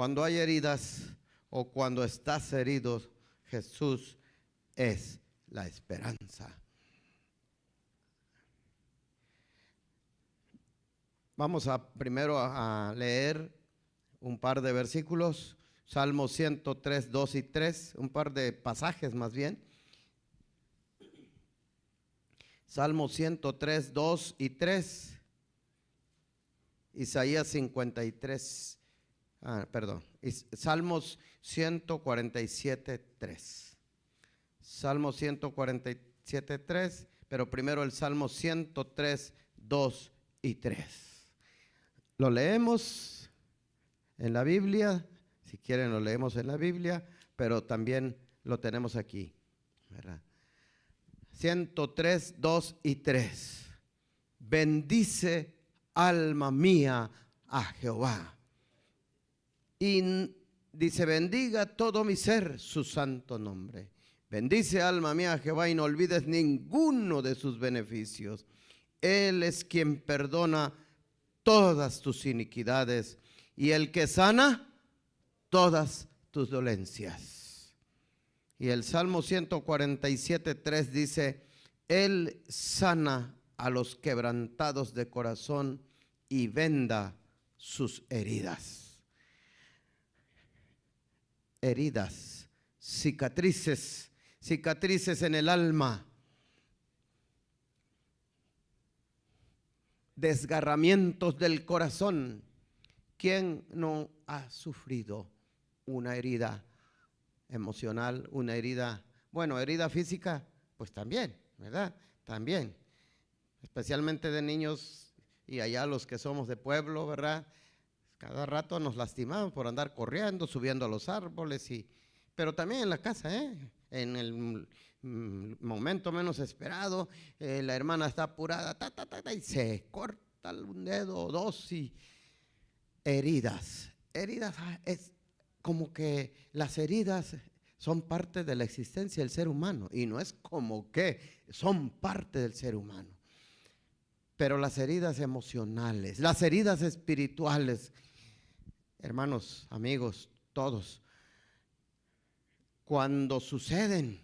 Cuando hay heridas o cuando estás herido, Jesús es la esperanza. Vamos primero a leer un par de versículos, Salmo 103, 2 y 3, un par de pasajes más bien. Salmo 103, 2 y 3, Isaías 53, Salmos 147, 3. Salmo 147, 3, pero primero el Salmo 103, 2 y 3. Lo leemos en la Biblia, si quieren lo leemos en la Biblia, pero también lo tenemos aquí, ¿verdad? 103, 2 y 3. Bendice, alma mía, a Jehová. Y dice, bendiga todo mi ser su santo nombre. Bendice, alma mía, a Jehová, y no olvides ninguno de sus beneficios. Él es quien perdona todas tus iniquidades y el que sana todas tus dolencias. Y el Salmo 147, 3 dice, Él sana a los quebrantados de corazón y venda sus heridas. Heridas, cicatrices, cicatrices en el alma, desgarramientos del corazón. ¿Quién no ha sufrido una herida emocional, una herida, bueno, herida física? Pues también, ¿verdad? También, especialmente de niños y allá los que somos de pueblo, ¿verdad? Cada rato nos lastimamos por andar corriendo, subiendo a los árboles, pero también en la casa, en el momento menos esperado, la hermana está apurada, y se corta un dedo o dos y heridas. Heridas es como que las heridas son parte de la existencia del ser humano y no es como que son parte del ser humano. Pero las heridas emocionales, las heridas espirituales, hermanos, amigos, todos, cuando suceden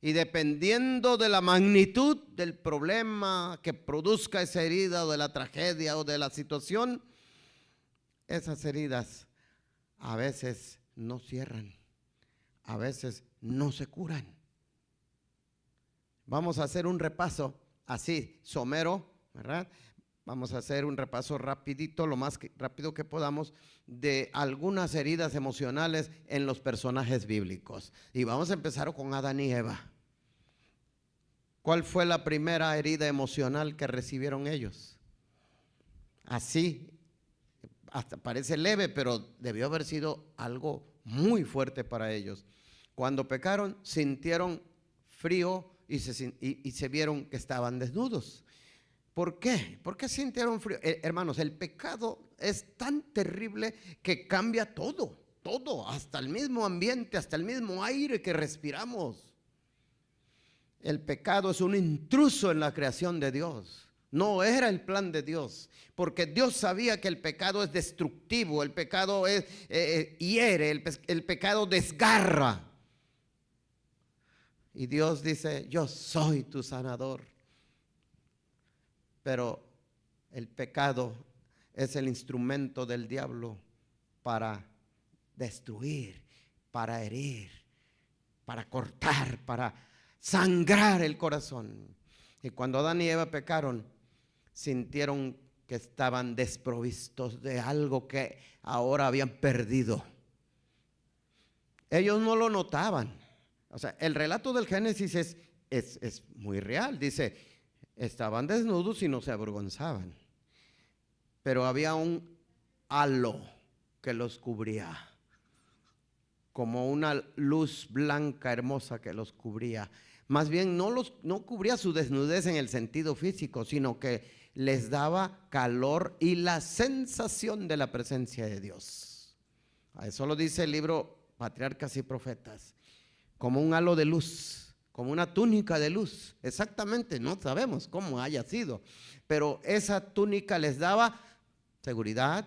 y dependiendo de la magnitud del problema que produzca esa herida o de la tragedia o de la situación, esas heridas a veces no cierran, a veces no se curan. Vamos a hacer un repaso así, somero, ¿verdad? Vamos a hacer un repaso rapidito, lo más rápido que podamos, de algunas heridas emocionales en los personajes bíblicos. Y vamos a empezar con Adán y Eva. ¿Cuál fue la primera herida emocional que recibieron ellos? Así, hasta parece leve, pero debió haber sido algo muy fuerte para ellos. Cuando pecaron, sintieron frío y se vieron que estaban desnudos. ¿Por qué? ¿Por qué sintieron frío? Hermanos, el pecado es tan terrible que cambia todo, todo, hasta el mismo ambiente, hasta el mismo aire que respiramos. El pecado es un intruso en la creación de Dios. No era el plan de Dios, porque Dios sabía que el pecado es destructivo, el pecado hiere, el pecado desgarra. Y Dios dice, yo soy tu sanador. Pero el pecado es el instrumento del diablo para destruir, para herir, para cortar, para sangrar el corazón. Y cuando Adán y Eva pecaron, sintieron que estaban desprovistos de algo que ahora habían perdido. Ellos no lo notaban. O sea, el relato del Génesis es muy real. Dice, estaban desnudos y no se avergonzaban, pero había un halo que los cubría, como una luz blanca hermosa que los cubría. Más bien no cubría su desnudez en el sentido físico, sino que les daba calor y la sensación de la presencia de Dios. A eso lo dice el libro Patriarcas y Profetas, como un halo de luz, como una túnica de luz. Exactamente, no sabemos cómo haya sido, pero esa túnica les daba seguridad,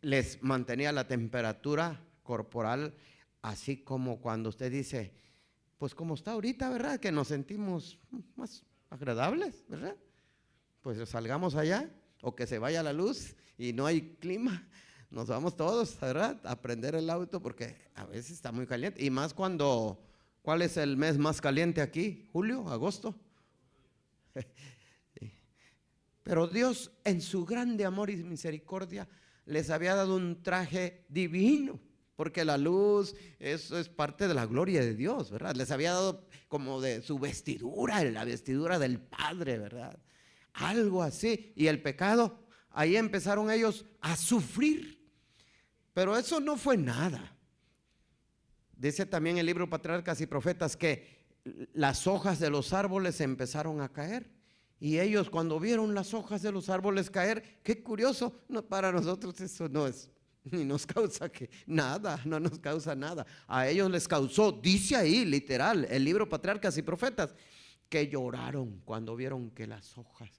les mantenía la temperatura corporal, así como cuando usted dice, pues como está ahorita, ¿verdad? Que nos sentimos más agradables, ¿verdad? Pues salgamos allá, o que se vaya la luz y no hay clima, nos vamos todos, ¿verdad? A prender el auto, porque a veces está muy caliente, y más cuando, ¿cuál es el mes más caliente aquí? ¿Julio? ¿Agosto? Pero Dios, en su grande amor y misericordia, les había dado un traje divino, porque la luz, eso es parte de la gloria de Dios, ¿verdad? Les había dado como de su vestidura, la vestidura del Padre, ¿verdad? Algo así. Y el pecado, ahí empezaron ellos a sufrir. Pero eso no fue nada. Dice también el libro Patriarcas y Profetas que las hojas de los árboles empezaron a caer. Y ellos, cuando vieron las hojas de los árboles caer, qué curioso, no, para nosotros eso no es, ni nos causa que nada, no nos causa nada. A ellos les causó, dice ahí literal, el libro Patriarcas y Profetas, que lloraron cuando vieron que las hojas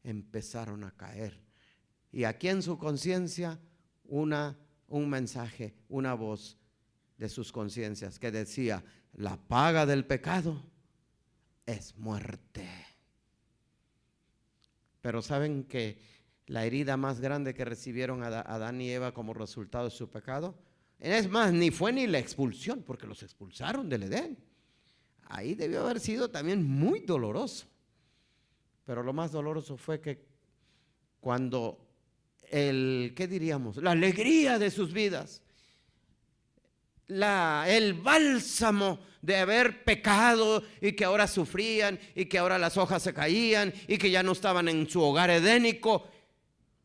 empezaron a caer. Y aquí en su conciencia un mensaje, una voz de sus conciencias que decía, la paga del pecado es muerte. Pero saben que la herida más grande que recibieron Adán y Eva como resultado de su pecado, es más, ni fue ni la expulsión, porque los expulsaron del Edén. Ahí debió haber sido también muy doloroso. Pero lo más doloroso fue que cuando ¿qué diríamos? La alegría de sus vidas, el bálsamo de haber pecado y que ahora sufrían y que ahora las hojas se caían y que ya no estaban en su hogar edénico,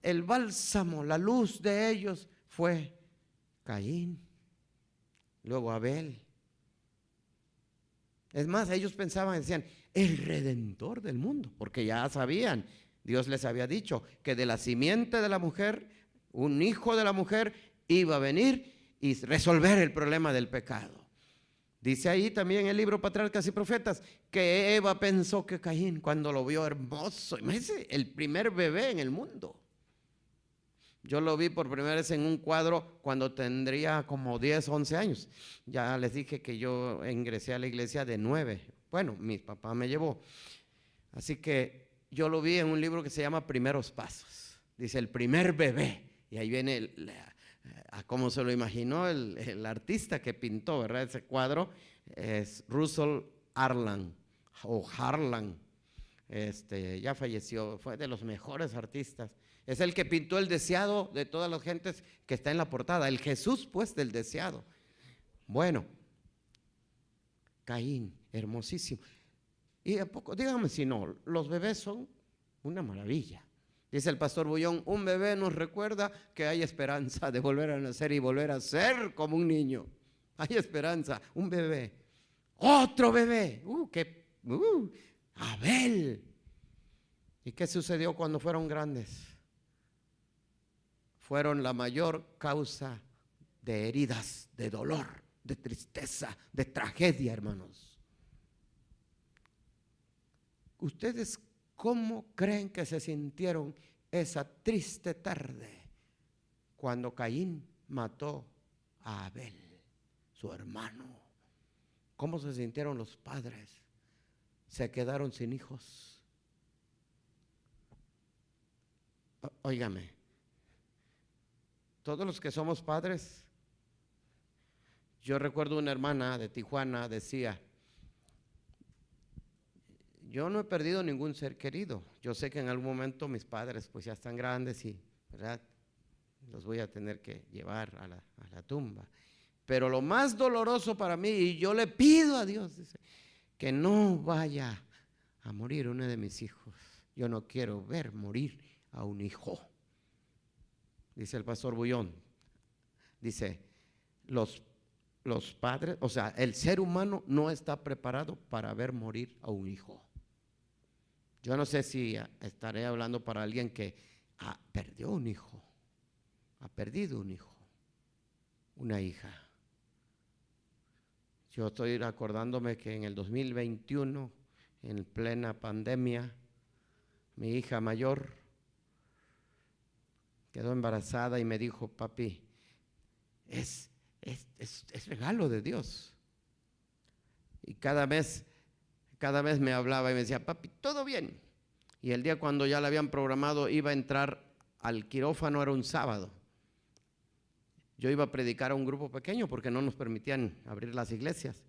el bálsamo, la luz de ellos fue Caín, luego Abel. Es más, ellos pensaban, decían, el redentor del mundo, porque ya sabían, Dios les había dicho que de la simiente de la mujer, un hijo de la mujer iba a venir y resolver el problema del pecado. Dice ahí también el libro Patriarcas y Profetas que Eva pensó que Caín, cuando lo vio hermoso, imagínense, el primer bebé en el mundo. Yo lo vi por primera vez en un cuadro cuando tendría como 10, 11 años. Ya les dije que yo ingresé a la iglesia de 9. Bueno, mi papá me llevó. Así que yo lo vi en un libro que se llama Primeros Pasos. Dice el primer bebé. Y ahí viene a cómo se lo imaginó el artista que pintó, ¿verdad? Ese cuadro es Russell Harlan o Harlan. Ya falleció, fue de los mejores artistas. Es el que pintó el deseado de todas las gentes que está en la portada, el Jesús pues del deseado. Bueno, Caín, hermosísimo. Y a poco, dígame si no, los bebés son una maravilla. Dice el pastor Bullón, un bebé nos recuerda que hay esperanza de volver a nacer y volver a ser como un niño. Hay esperanza, un bebé, otro bebé, Abel. ¿Y qué sucedió cuando fueron grandes? Fueron la mayor causa de heridas, de dolor, de tristeza, de tragedia, hermanos. ¿Ustedes cómo creen que se sintieron esa triste tarde cuando Caín mató a Abel, su hermano? ¿Cómo se sintieron los padres? Se quedaron sin hijos. Óigame, todos los que somos padres, yo recuerdo una hermana de Tijuana decía, yo no he perdido ningún ser querido. Yo sé que en algún momento mis padres pues ya están grandes y, ¿verdad?, los voy a tener que llevar a la tumba. Pero lo más doloroso para mí, y yo le pido a Dios, dice, que no vaya a morir uno de mis hijos. Yo no quiero ver morir a un hijo. Dice el pastor Bullón, dice, los padres, o sea, el ser humano no está preparado para ver morir a un hijo. Yo no sé si estaré hablando para alguien que perdió un hijo, ha perdido un hijo, una hija. Yo estoy acordándome que en el 2021, en plena pandemia, mi hija mayor quedó embarazada y me dijo, papi, es regalo de Dios. Y cada vez me hablaba y me decía, papi, todo bien. Y el día cuando ya la habían programado, iba a entrar al quirófano, era un sábado. Yo iba a predicar a un grupo pequeño porque no nos permitían abrir las iglesias.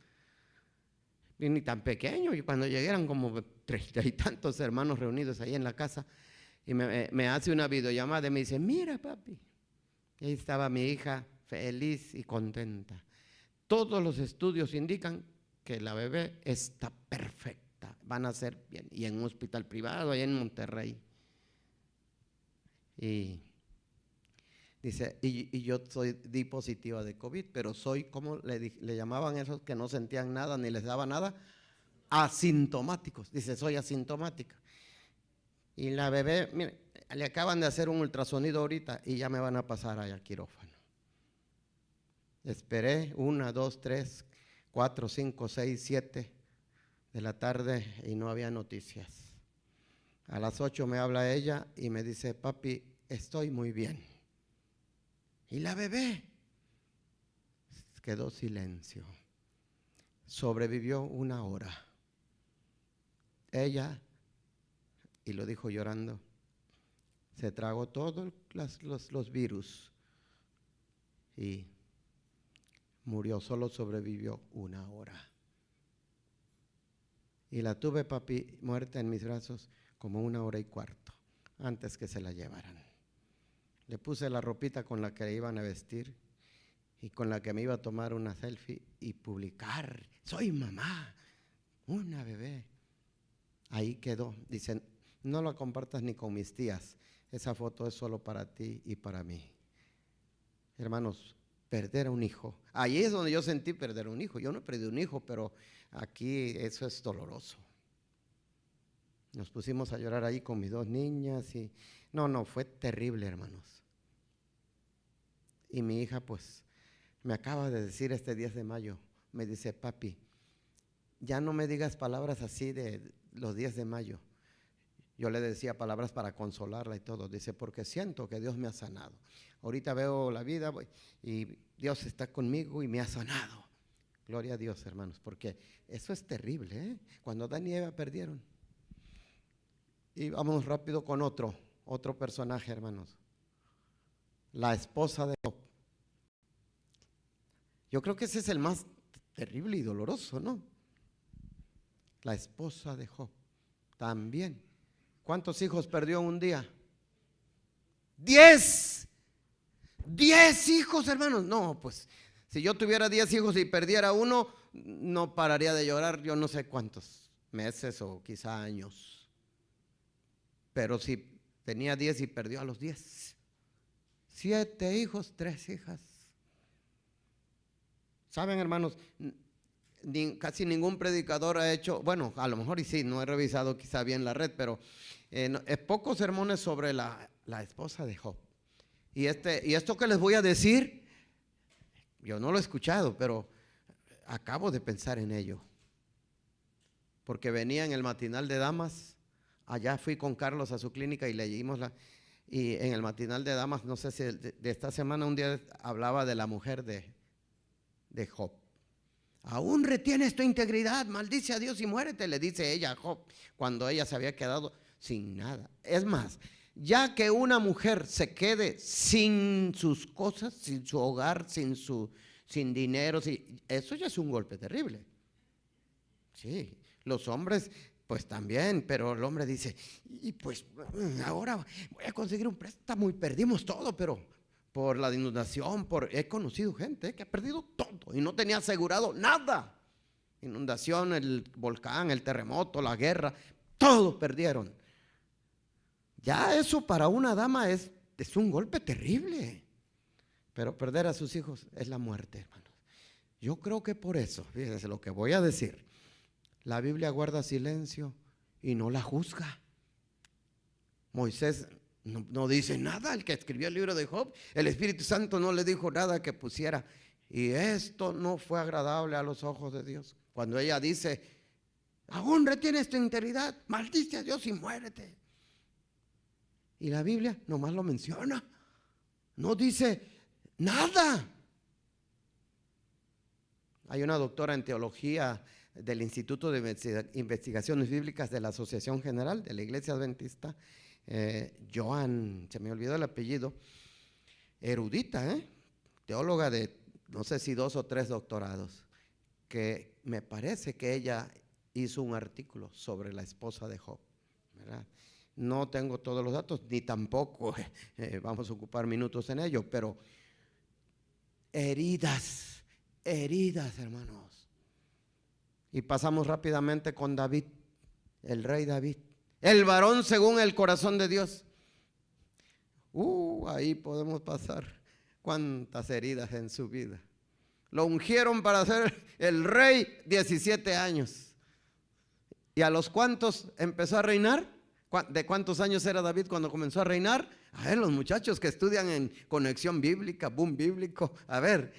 Y ni tan pequeño, y cuando llegué eran como 30 y tantos hermanos reunidos ahí en la casa. Y me hace una videollamada y me dice, mira papi. Y ahí estaba mi hija feliz y contenta. Todos los estudios indican que la bebé está perfecta, van a ser bien. Y en un hospital privado allá en Monterrey. Y dice, y yo di positiva de COVID, pero soy, como le llamaban esos que no sentían nada ni les daba nada, asintomáticos. Dice, soy asintomática. Y la bebé, mire, le acaban de hacer un ultrasonido ahorita y ya me van a pasar allá al quirófano. Esperé 1, 2, 3, 4, 5, 6, 7 de la tarde y no había noticias. A las 8 me habla ella y me dice, papi, estoy muy bien. Y la bebé quedó silencio. Sobrevivió 1 hora. Ella, y lo dijo llorando, se tragó todos los virus y murió, solo sobrevivió 1 hora. Y la tuve, papi, muerta en mis brazos como 1 hora y cuarto antes que se la llevaran. Le puse la ropita con la que iban a vestir y con la que me iba a tomar una selfie y publicar. Soy mamá, una bebé. Ahí quedó. Dicen, no la compartas ni con mis tías. Esa foto es solo para ti y para mí. Hermanos, perder a un hijo. Ahí es donde yo sentí perder a un hijo. Yo no he perdido un hijo, pero aquí eso es doloroso. Nos pusimos a llorar ahí con mis 2 niñas y no, fue terrible, hermanos. Y mi hija, pues, me acaba de decir este 10 de mayo, me dice, papi, ya no me digas palabras así de los 10 de mayo. Yo le decía palabras para consolarla y todo. Dice, porque siento que Dios me ha sanado. Ahorita veo la vida y Dios está conmigo y me ha sanado. Gloria a Dios, hermanos, porque eso es terrible, ¿eh? Cuando Adán y Eva perdieron. Y vamos rápido con otro personaje, hermanos. La esposa de Job. Yo creo que ese es el más terrible y doloroso, ¿no? La esposa de Job. También. ¿Cuántos hijos perdió un día? 10. 10 hijos, hermanos. No, pues, si yo tuviera 10 hijos y perdiera uno, no pararía de llorar yo no sé cuántos meses o quizá años. Pero si tenía 10 y perdió a los 10. 7 hijos, 3 hijas. ¿Saben, hermanos? Casi ningún predicador ha hecho, bueno, a lo mejor y sí, no he revisado quizá bien la red, pero pocos sermones sobre la esposa de Job. Y esto que les voy a decir, yo no lo he escuchado, pero acabo de pensar en ello. Porque venía en el matinal de damas. Allá fui con Carlos a su clínica y leímos y en el matinal de damas, no sé si de esta semana, un día hablaba de la mujer de Job. Aún retienes tu integridad, maldice a Dios y muérete, le dice ella a Job, cuando ella se había quedado sin nada. Es más, ya que una mujer se quede sin sus cosas, sin su hogar, sin dinero, eso ya es un golpe terrible. Sí, los hombres pues también, pero el hombre dice, y pues ahora voy a conseguir un préstamo y perdimos todo, pero por la inundación, he conocido gente que ha perdido todo y no tenía asegurado nada. Inundación, el volcán, el terremoto, la guerra, todo perdieron. Ya eso para una dama es un golpe terrible, pero perder a sus hijos es la muerte, hermanos. Yo creo que por eso, fíjense lo que voy a decir. La Biblia guarda silencio y no la juzga. Moisés no dice nada, el que escribió el libro de Job, el Espíritu Santo no le dijo nada que pusiera. Y esto no fue agradable a los ojos de Dios. Cuando ella dice, aún retienes tu integridad, maldice a Dios y muérete. Y la Biblia nomás lo menciona. No dice nada. Hay una doctora en teología del Instituto de Investigaciones Bíblicas de la Asociación General de la Iglesia Adventista, Joan, se me olvidó el apellido, erudita, teóloga de no sé si 2 o 3 doctorados, que me parece que ella hizo un artículo sobre la esposa de Job, ¿verdad? No tengo todos los datos, ni tampoco vamos a ocupar minutos en ello, pero heridas, hermanos. Y pasamos rápidamente con David, el rey David, el varón según el corazón de Dios. Ahí podemos pasar cuántas heridas en su vida. Lo ungieron para ser el rey 17 años. ¿Y a los cuántos empezó a reinar? ¿De cuántos años era David cuando comenzó a reinar? A ver, los muchachos que estudian en Conexión Bíblica, Boom Bíblico, a ver,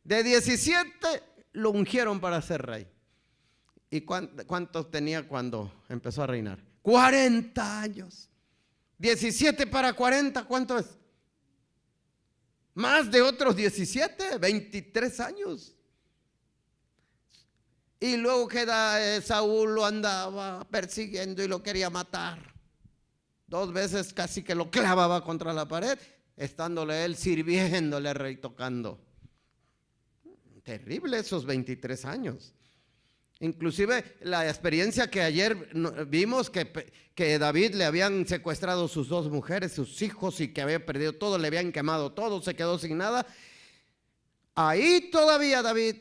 de 17 lo ungieron para ser rey. ¿Y cuántos tenía cuando empezó a reinar? 40 años. 17 para 40, ¿cuánto es? Más de otros 17, 23 años. Y luego queda Saúl, lo andaba persiguiendo y lo quería matar. 2 veces casi que lo clavaba contra la pared, estándole él sirviéndole al rey, tocando. Terrible esos 23 años. Inclusive la experiencia que ayer vimos, que David le habían secuestrado sus 2 mujeres, sus hijos, y que había perdido todo, le habían quemado todo, se quedó sin nada. Ahí todavía David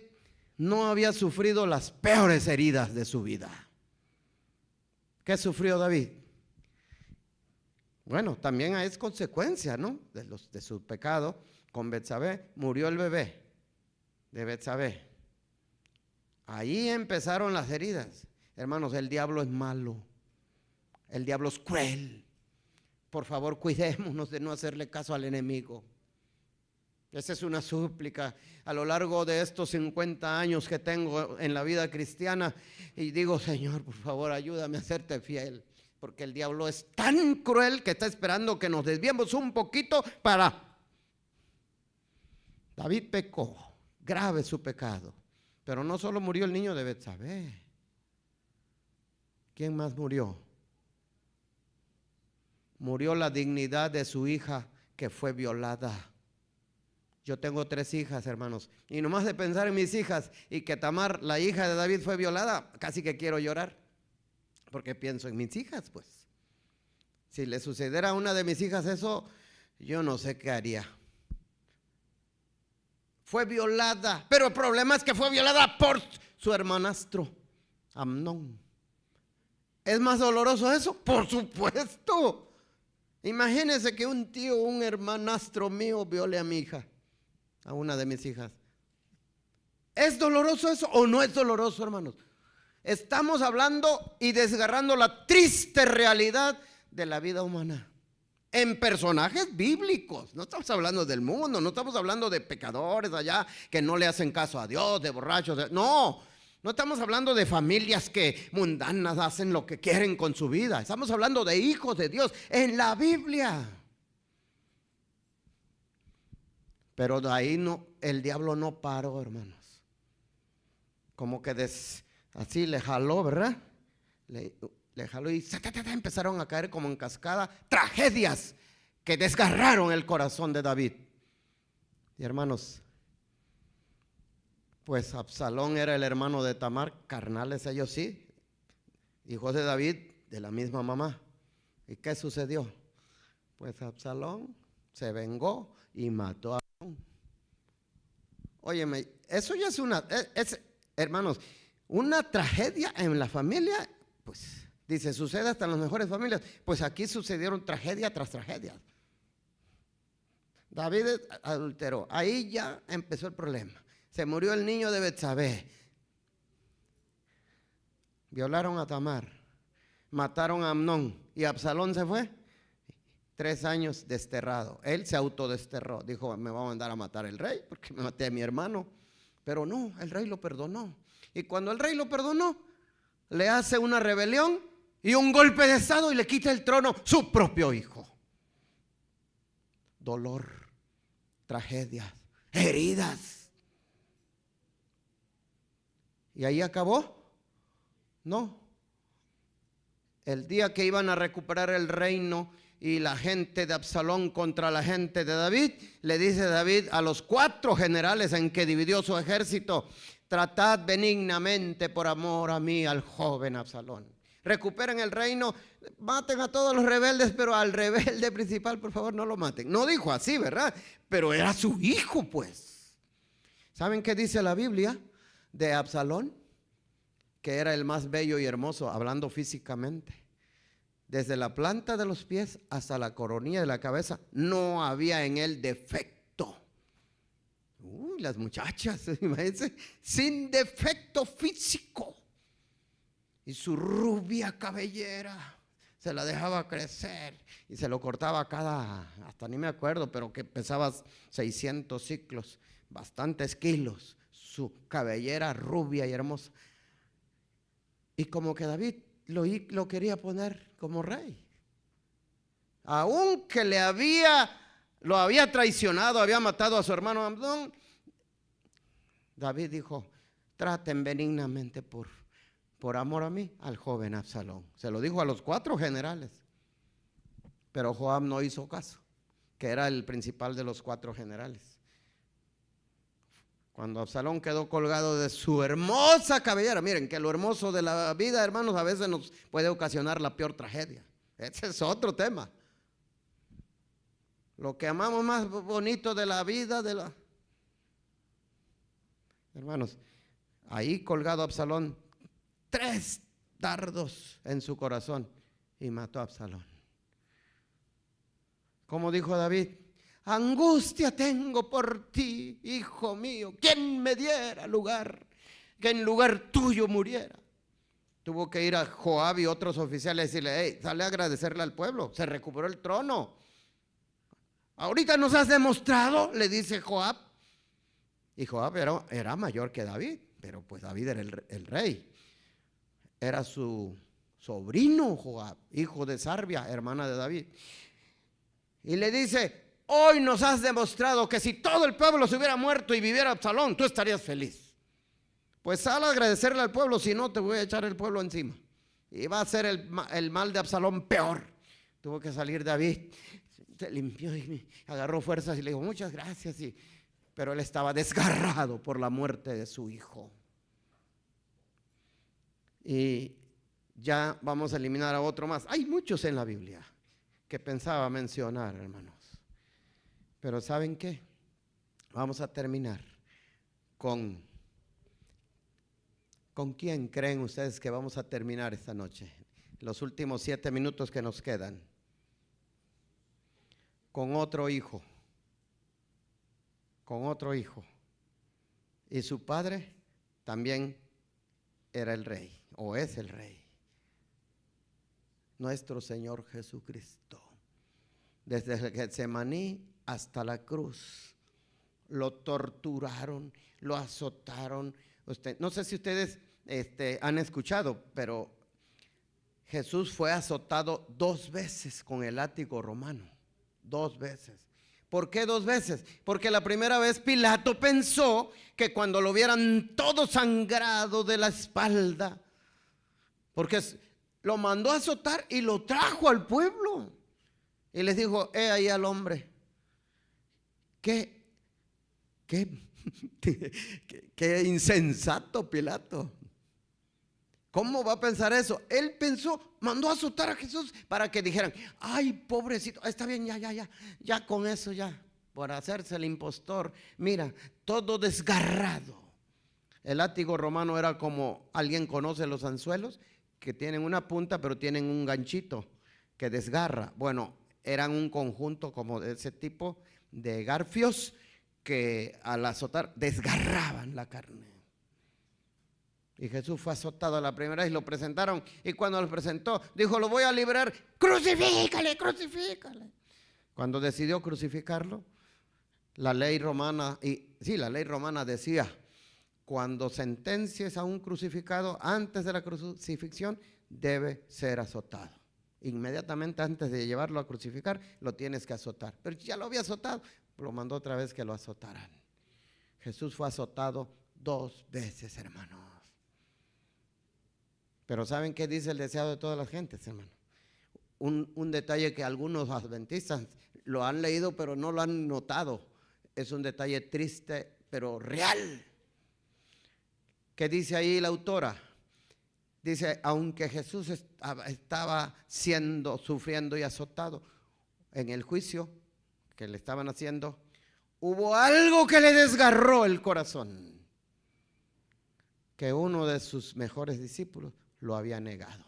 no había sufrido las peores heridas de su vida. ¿Qué sufrió David? Bueno, también es consecuencia, ¿no?, de su pecado. Con Betsabé murió el bebé de Betsabé. Ahí empezaron las heridas. Hermanos, el diablo es malo. El diablo es cruel. Por favor, cuidémonos de no hacerle caso al enemigo. Esa es una súplica a lo largo de estos 50 años que tengo en la vida cristiana. Y digo, Señor, por favor, ayúdame a serte fiel. Porque el diablo es tan cruel que está esperando que nos desviemos un poquito para... David pecó, grave su pecado. Pero no solo murió el niño de Betsabé. ¿Quién más murió? Murió la dignidad de su hija, que fue violada. Yo tengo 3 hijas, hermanos, y nomás de pensar en mis hijas y que Tamar, la hija de David, fue violada, casi que quiero llorar, porque pienso en mis hijas, pues. Si le sucediera a una de mis hijas eso, yo no sé qué haría. Fue violada, pero el problema es que fue violada por su hermanastro, Amnón. ¿Es más doloroso eso? Por supuesto. Imagínense que un tío, un hermanastro mío viole a mi hija, a una de mis hijas. ¿Es doloroso eso o no es doloroso, hermanos? Estamos hablando y desgarrando la triste realidad de la vida humana en personajes bíblicos. No estamos hablando del mundo, no estamos hablando de pecadores allá que no le hacen caso a Dios, de borrachos, no estamos hablando de familias que mundanas hacen lo que quieren con su vida. Estamos hablando de hijos de Dios en la Biblia. Pero de ahí el diablo no paró, hermanos. Como que así le jaló, ¿verdad? Le jaló y empezaron a caer como en cascada tragedias que desgarraron el corazón de David. Y hermanos, pues Absalón era el hermano de Tamar, carnales ellos sí, hijos de David de la misma mamá. ¿Y qué sucedió? Pues Absalón se vengó y mató a Amnón. Óyeme, eso ya es hermanos, una tragedia en la familia. Pues dice, sucede hasta en las mejores familias. Pues aquí sucedieron tragedia tras tragedia. David adulteró, ahí ya empezó el problema. Se murió el niño de Betsabé. Violaron a Tamar, mataron a Amnón y Absalón se fue. 3 años desterrado. Él se autodesterró. Dijo, me va a mandar a matar el rey porque me maté a mi hermano. Pero no, el rey lo perdonó. Y cuando el rey lo perdonó, le hace una rebelión y un golpe de estado y le quita el trono su propio hijo. dolor, tragedias, heridas. ¿Y ahí acabó? No. El día que iban a recuperar el reino y la gente de Absalón contra la gente de David, le dice David a los 4 generales en que dividió su ejército: tratad benignamente por amor a mí al joven Absalón. Recuperen el reino, maten a todos los rebeldes, pero al rebelde principal, por favor, no lo maten. No dijo así, ¿verdad? Pero era su hijo, pues. ¿Saben qué dice la Biblia de Absalón? Que era el más bello y hermoso, hablando físicamente. Desde la planta de los pies hasta la coronilla de la cabeza, no había en él defecto. Uy, las muchachas, imagínense, sin defecto físico. Y su rubia cabellera se la dejaba crecer y se lo cortaba hasta ni me acuerdo, pero que pesaba 600 ciclos, bastantes kilos, su cabellera rubia y hermosa. Y como que David lo quería poner como rey. Aunque lo había traicionado, había matado a su hermano Amnón, David dijo: traten benignamente por amor a mí al joven Absalón. Se lo dijo a los 4 generales. Pero Joab no hizo caso, que era el principal de los 4 generales. Cuando Absalón quedó colgado de su hermosa cabellera, miren que lo hermoso de la vida, hermanos, a veces nos puede ocasionar la peor tragedia. Ese es otro tema. Lo que amamos más bonito de la vida, hermanos, ahí colgado Absalón, 3 dardos en su corazón y mató a Absalón. Como dijo David: angustia tengo por ti, hijo mío. ¿Quién me diera lugar, que en lugar tuyo muriera? Tuvo que ir a Joab y otros oficiales y decirle: hey, sale a agradecerle al pueblo, se recuperó el trono. Ahorita nos has demostrado, le dice Joab. Y Joab era mayor que David, pero pues David era el rey. Era su sobrino Joab, hijo de Sarbia, hermana de David. Y le dice: hoy nos has demostrado que si todo el pueblo se hubiera muerto y viviera Absalón, tú estarías feliz. Pues sal a agradecerle al pueblo, si no te voy a echar el pueblo encima. Y va a ser el mal de Absalón peor. Tuvo que salir David, se limpió y agarró fuerzas y le dijo: muchas gracias. Pero él estaba desgarrado por la muerte de su hijo. Y ya vamos a eliminar a otro más. Hay muchos en la Biblia que pensaba mencionar, hermanos. Pero ¿saben qué? Vamos a terminar ¿con quién creen ustedes que vamos a terminar esta noche? Los últimos 7 minutos que nos quedan. Con otro hijo. Con otro hijo. Y su padre también era el rey, o es el rey. Nuestro Señor Jesucristo. Desde el Getsemaní hasta la cruz, lo torturaron, lo azotaron. No sé si ustedes han escuchado, pero Jesús fue azotado 2 veces con el látigo romano. 2 veces. ¿Por qué 2 veces? Porque la primera vez Pilato pensó que cuando lo vieran todo sangrado de la espalda, porque lo mandó a azotar y lo trajo al pueblo. Y les dijo: ahí al hombre. Qué insensato Pilato. ¿Cómo va a pensar eso? Él pensó, mandó a azotar a Jesús para que dijeran: ay, pobrecito, está bien, ya con eso, ya, por hacerse el impostor. Mira, todo desgarrado. El látigo romano era como, ¿alguien conoce los anzuelos? Que tienen una punta pero tienen un ganchito que desgarra. Bueno, eran un conjunto como de ese tipo de garfios que al azotar desgarraban la carne. Y Jesús fue azotado la primera vez y lo presentaron. Y cuando lo presentó, dijo: lo voy a liberar. Crucifícale, crucifícale. Cuando decidió crucificarlo, la ley romana decía: cuando sentencies a un crucificado, antes de la crucifixión, debe ser azotado. Inmediatamente antes de llevarlo a crucificar, lo tienes que azotar. Pero ya lo había azotado, lo mandó otra vez que lo azotaran. Jesús fue azotado 2 veces, hermanos. Pero ¿saben qué dice el deseado de todas las gentes, hermano? Un detalle que algunos adventistas lo han leído pero no lo han notado. Es un detalle triste pero real. ¿Qué dice ahí la autora? Dice, aunque Jesús estaba sufriendo y azotado en el juicio que le estaban haciendo, hubo algo que le desgarró el corazón, que uno de sus mejores discípulos lo había negado.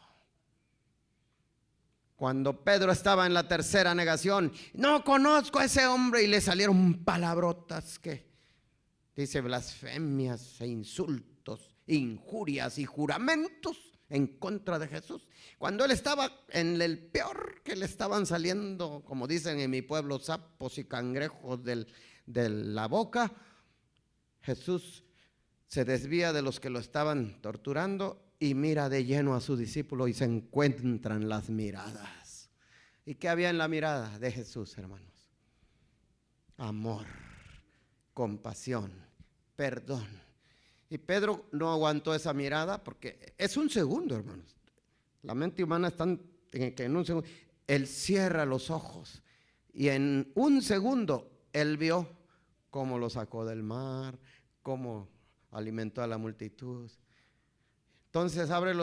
Cuando Pedro estaba en la tercera negación, no conozco a ese hombre, y le salieron palabrotas que dice blasfemias e insultos, injurias y juramentos en contra de Jesús. Cuando él estaba en el peor, que le estaban saliendo, como dicen en mi pueblo, sapos y cangrejos de la boca, Jesús se desvía de los que lo estaban torturando y mira de lleno a su discípulo, y se encuentran las miradas. ¿Y qué había en la mirada de Jesús, hermanos? Amor, compasión, perdón. Y Pedro no aguantó esa mirada, porque es un segundo, hermanos. La mente humana está en un segundo. Él cierra los ojos y en un segundo él vio cómo lo sacó del mar, cómo alimentó a la multitud. Entonces abre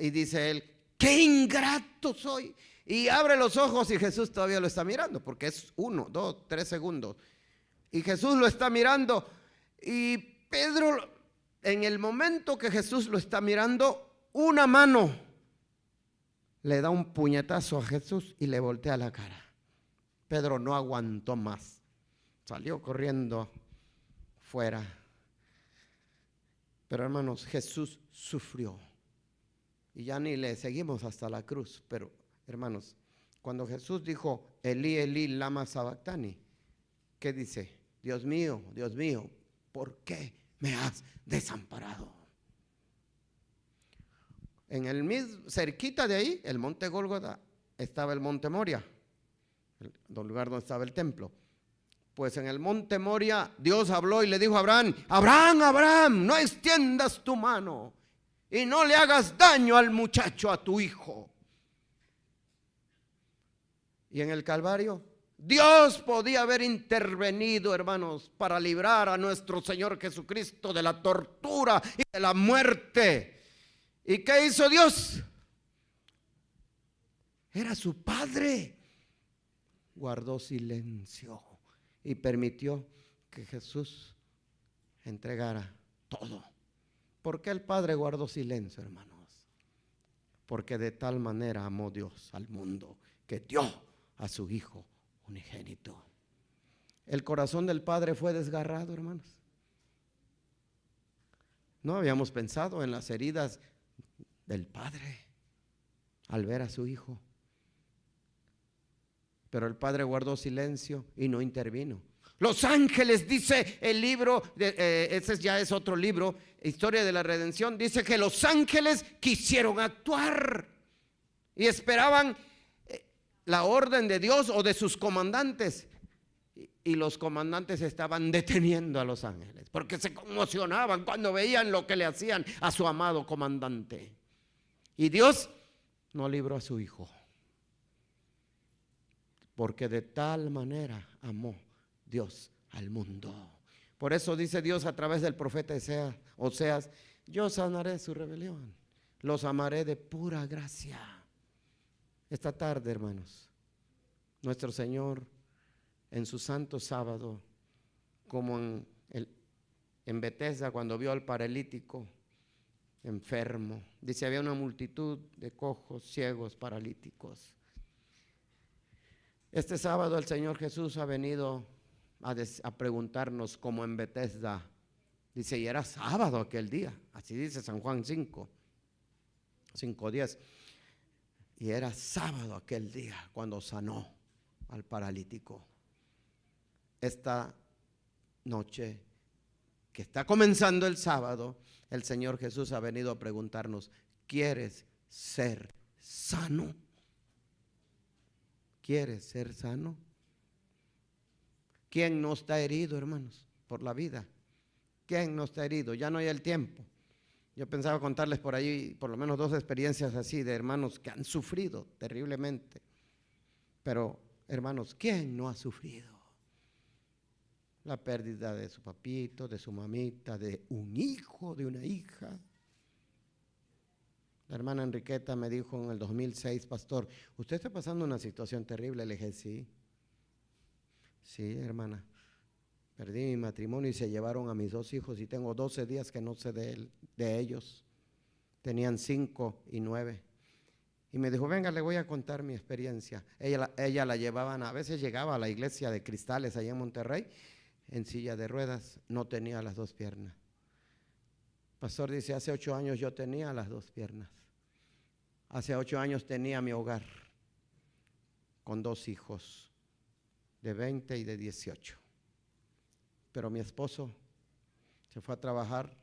y dice él, ¡qué ingrato soy! Y abre los ojos y Jesús todavía lo está mirando, porque es 1, 2, 3 segundos. Y Jesús lo está mirando, y Pedro, en el momento que Jesús lo está mirando, una mano le da un puñetazo a Jesús y le voltea la cara. Pedro no aguantó más, salió corriendo fuera. Pero hermanos, Jesús sufrió y ya ni le seguimos hasta la cruz. Pero hermanos, cuando Jesús dijo Elí, Elí, lama sabactani, ¿qué dice? Dios mío, ¿por qué me has desamparado? En el mismo, cerquita de ahí, el monte Gólgota, estaba el monte Moria, el lugar donde estaba el templo. Pues en el monte Moria Dios habló y le dijo a Abraham, Abraham, no extiendas tu mano y no le hagas daño al muchacho, a tu hijo. Y en el Calvario Dios podía haber intervenido, hermanos, para librar a nuestro Señor Jesucristo de la tortura y de la muerte. ¿Y qué hizo Dios? Era su Padre. Guardó silencio y permitió que Jesús entregara todo. ¿Por qué el Padre guardó silencio, hermanos? Porque de tal manera amó Dios al mundo que dio a su Hijo unigénito. El corazón del Padre fue desgarrado, hermanos. No habíamos pensado en las heridas del Padre al ver a su Hijo. Pero el Padre guardó silencio y no intervino. Los ángeles, dice el libro, ese ya es otro libro, Historia de la Redención, dice que los ángeles quisieron actuar y esperaban la orden de Dios o de sus comandantes. Y los comandantes estaban deteniendo a los ángeles porque se conmocionaban cuando veían lo que le hacían a su amado comandante. Y Dios no libró a su Hijo, porque de tal manera amó Dios al mundo. Por eso dice Dios a través del profeta Oseas, yo sanaré su rebelión, los amaré de pura gracia. Esta tarde, hermanos, nuestro Señor en su santo sábado, como en Betesda, cuando vio al paralítico enfermo, dice, había una multitud de cojos, ciegos, paralíticos. Este sábado el Señor Jesús ha venido a preguntarnos, como en Betesda, dice, y era sábado aquel día, así dice San Juan 5:10, y era sábado aquel día cuando sanó al paralítico. Esta noche que está comenzando el sábado, el Señor Jesús ha venido a preguntarnos, ¿quieres ser sano? quiere ser sano? ¿Quién no está herido, hermanos, por la vida? ¿Quién no está herido? Ya no hay el tiempo. Yo pensaba contarles por ahí por lo menos 2 experiencias así de hermanos que han sufrido terriblemente. Pero, hermanos, ¿quién no ha sufrido? La pérdida de su papito, de su mamita, de un hijo, de una hija. La hermana Enriqueta me dijo en el 2006, pastor, ¿usted está pasando una situación terrible? Le dije, sí. Sí, hermana. Perdí mi matrimonio y se llevaron a mis 2 hijos y tengo 12 días que no sé de ellos. Tenían 5 y 9. Y me dijo, venga, le voy a contar mi experiencia. Ella la llevaban, a veces llegaba a la iglesia de Cristales allá en Monterrey, en silla de ruedas, no tenía las 2 piernas. Pastor dice, hace 8 años yo tenía las 2 piernas. Hace 8 años tenía mi hogar con 2 hijos de 20 y de 18. Pero mi esposo se fue a trabajar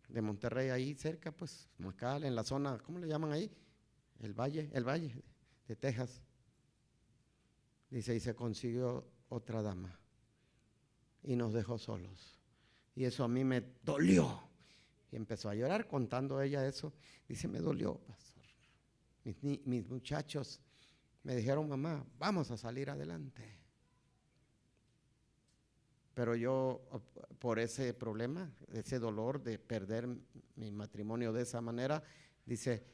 de Monterrey ahí cerca, pues, Macal, en la zona, ¿cómo le llaman ahí? El valle de Texas. Dice, y se consiguió otra dama y nos dejó solos. Y eso a mí me dolió. Y empezó a llorar contando ella eso. Dice, me dolió, pastor. Mis muchachos me dijeron, mamá, vamos a salir adelante. Pero yo, por ese problema, ese dolor de perder mi matrimonio de esa manera, dice,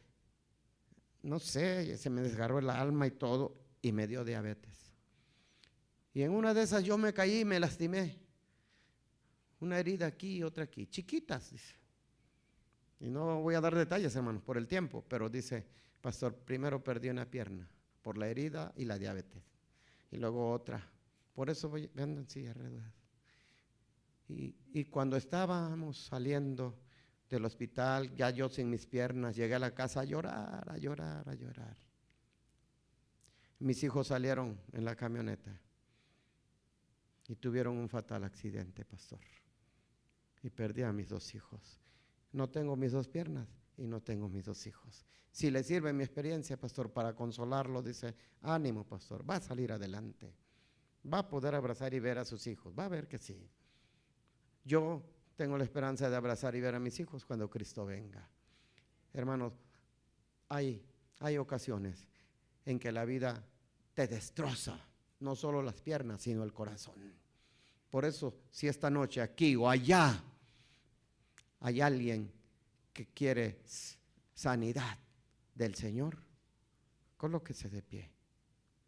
no sé, se me desgarró el alma y todo, y me dio diabetes. Y en una de esas yo me caí y me lastimé. Una herida aquí y otra aquí, chiquitas, dice. Y no voy a dar detalles, hermanos, por el tiempo, pero dice, pastor, primero perdí una pierna por la herida y la diabetes, y luego otra. Por eso ando en silla de ruedas. Y cuando estábamos saliendo del hospital, ya yo sin mis piernas, llegué a la casa a llorar, a llorar, a llorar. Mis hijos salieron en la camioneta y tuvieron un fatal accidente, pastor. Y perdí a mis 2 hijos. No tengo mis 2 piernas y no tengo mis 2 hijos. Si le sirve mi experiencia, pastor, para consolarlo, dice, ánimo, pastor, va a salir adelante. Va a poder abrazar y ver a sus hijos, va a ver que sí. Yo tengo la esperanza de abrazar y ver a mis hijos cuando Cristo venga. Hermanos, hay ocasiones en que la vida te destroza, no solo las piernas, sino el corazón. Por eso, si esta noche aquí o allá hay alguien que quiere sanidad del Señor, colóquese de pie.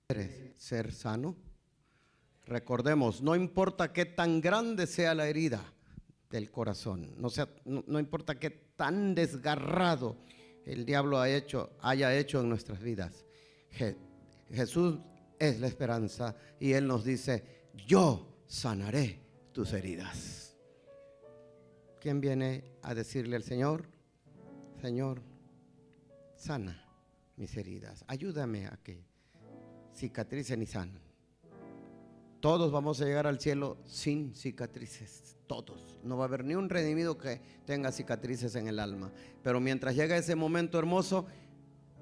¿Quieres ser sano? Recordemos, no importa qué tan grande sea la herida del corazón, no importa qué tan desgarrado el diablo haya hecho en nuestras vidas. Jesús es la esperanza y Él nos dice, yo sanaré tus heridas. ¿Quién viene a decirle al Señor? Señor, sana mis heridas, ayúdame a que cicatricen y sanen. Todos vamos a llegar al cielo sin cicatrices, todos. No va a haber ni un redimido que tenga cicatrices en el alma. Pero mientras llega ese momento hermoso,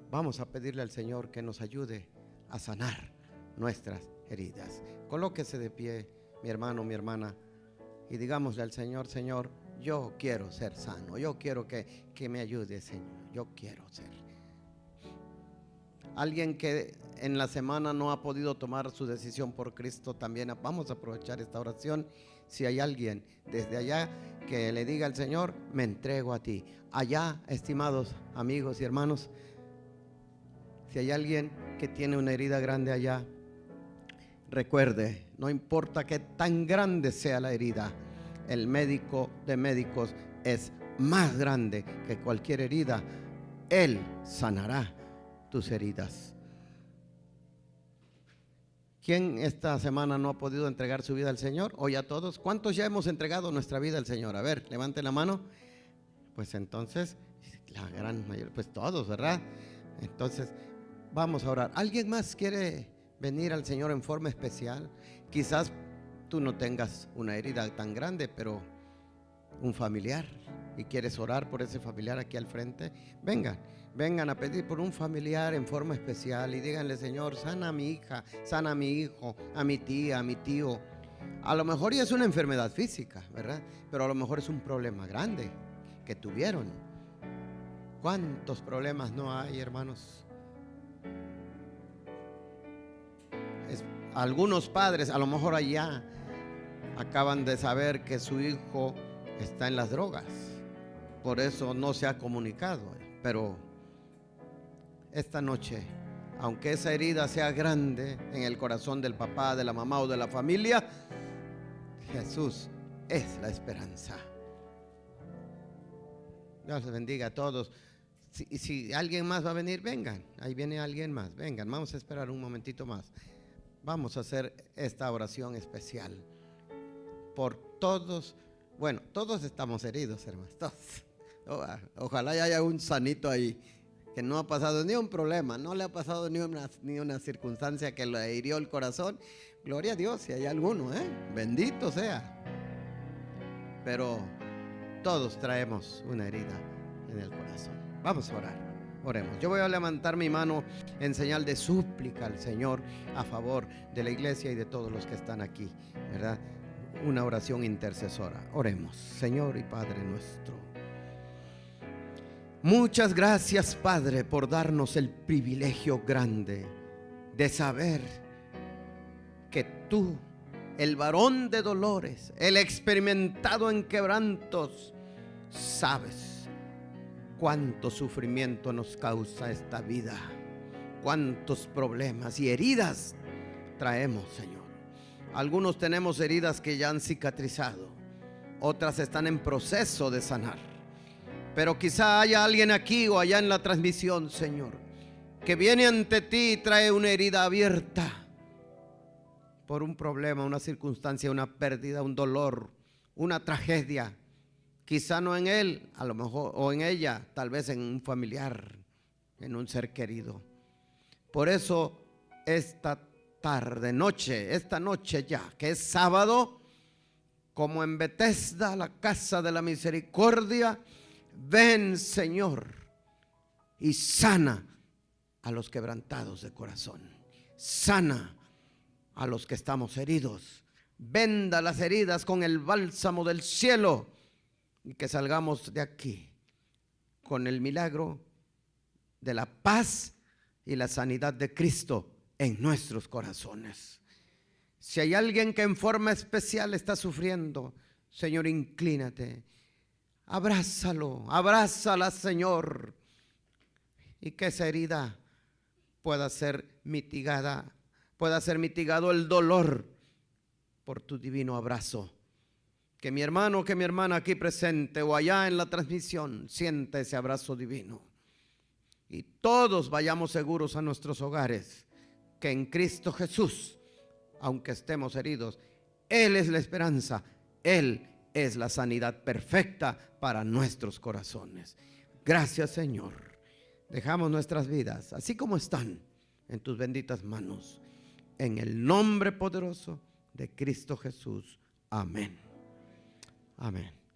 vamos a pedirle al Señor que nos ayude a sanar nuestras heridas. Colóquese de pie, mi hermano, mi hermana, y digámosle al Señor, Señor, yo quiero ser sano, yo quiero que me ayude, Señor, yo quiero ser. Alguien que en la semana no ha podido tomar su decisión por Cristo, también vamos a aprovechar esta oración. Si hay alguien desde allá que le diga al Señor, me entrego a ti. Allá, estimados amigos y hermanos, si hay alguien que tiene una herida grande allá, recuerde, no importa qué tan grande sea la herida, el médico de médicos es más grande que cualquier herida. Él sanará tus heridas. ¿Quién esta semana no ha podido entregar su vida al Señor? Hoy a todos. ¿Cuántos ya hemos entregado nuestra vida al Señor? A ver, levanten la mano. Pues entonces, la gran mayoría, pues todos, ¿verdad? Entonces, vamos a orar. ¿Alguien más quiere venir al Señor en forma especial? Quizás tú no tengas una herida tan grande, pero un familiar y quieres orar por ese familiar aquí al frente, vengan a pedir por un familiar en forma especial y díganle: Señor, sana a mi hija, sana a mi hijo, a mi tía, a mi tío. A lo mejor ya es una enfermedad física, ¿verdad? Pero a lo mejor es un problema grande que tuvieron. ¿Cuántos problemas no hay, hermanos? Algunos padres a lo mejor allá acaban de saber que su hijo está en las drogas, por eso no se ha comunicado. Pero esta noche, aunque esa herida sea grande en el corazón del papá, de la mamá o de la familia, Jesús es la esperanza. Dios les bendiga a todos. Si alguien más va a venir, vengan. Ahí viene alguien más, vengan. Vamos a esperar un momentito más. Vamos a hacer esta oración especial por todos. Bueno, todos estamos heridos, hermanos, todos. Ojalá haya un sanito ahí que no ha pasado ni un problema, no le ha pasado ni una circunstancia que le hirió el corazón. Gloria a Dios si hay alguno, bendito sea. Pero todos traemos una herida en el corazón. Vamos a orar. Oremos. Yo voy a levantar mi mano en señal de súplica al Señor a favor de la iglesia y de todos los que están aquí, ¿verdad? Una oración intercesora. Oremos. Señor y Padre nuestro, muchas gracias, Padre, por darnos el privilegio grande de saber que tú, el varón de dolores, el experimentado en quebrantos, sabes cuánto sufrimiento nos causa esta vida, cuántos problemas y heridas traemos, Señor. Algunos tenemos heridas que ya han cicatrizado, otras están en proceso de sanar. Pero quizá haya alguien aquí o allá en la transmisión, Señor, que viene ante ti y trae una herida abierta por un problema, una circunstancia, una pérdida, un dolor, una tragedia. Quizá no en él, a lo mejor, o en ella, tal vez en un familiar, en un ser querido. Por eso esta tarde, esta noche ya, que es sábado, como en Betesda, la casa de la misericordia, ven, Señor, y sana a los quebrantados de corazón. Sana a los que estamos heridos. Venda las heridas con el bálsamo del cielo y que salgamos de aquí con el milagro de la paz y la sanidad de Cristo en nuestros corazones. Si hay alguien que en forma especial está sufriendo, Señor, inclínate, abrázalo, abrázala, Señor, y que esa herida pueda ser mitigada, pueda ser mitigado el dolor por tu divino abrazo. Que mi hermano, que mi hermana aquí presente o allá en la transmisión sienta ese abrazo divino. Y todos vayamos seguros a nuestros hogares, que en Cristo Jesús, aunque estemos heridos, Él es la esperanza, Él es la sanidad perfecta para nuestros corazones. Gracias, Señor. Dejamos nuestras vidas así como están en tus benditas manos, en el nombre poderoso de Cristo Jesús. Amén. Amén.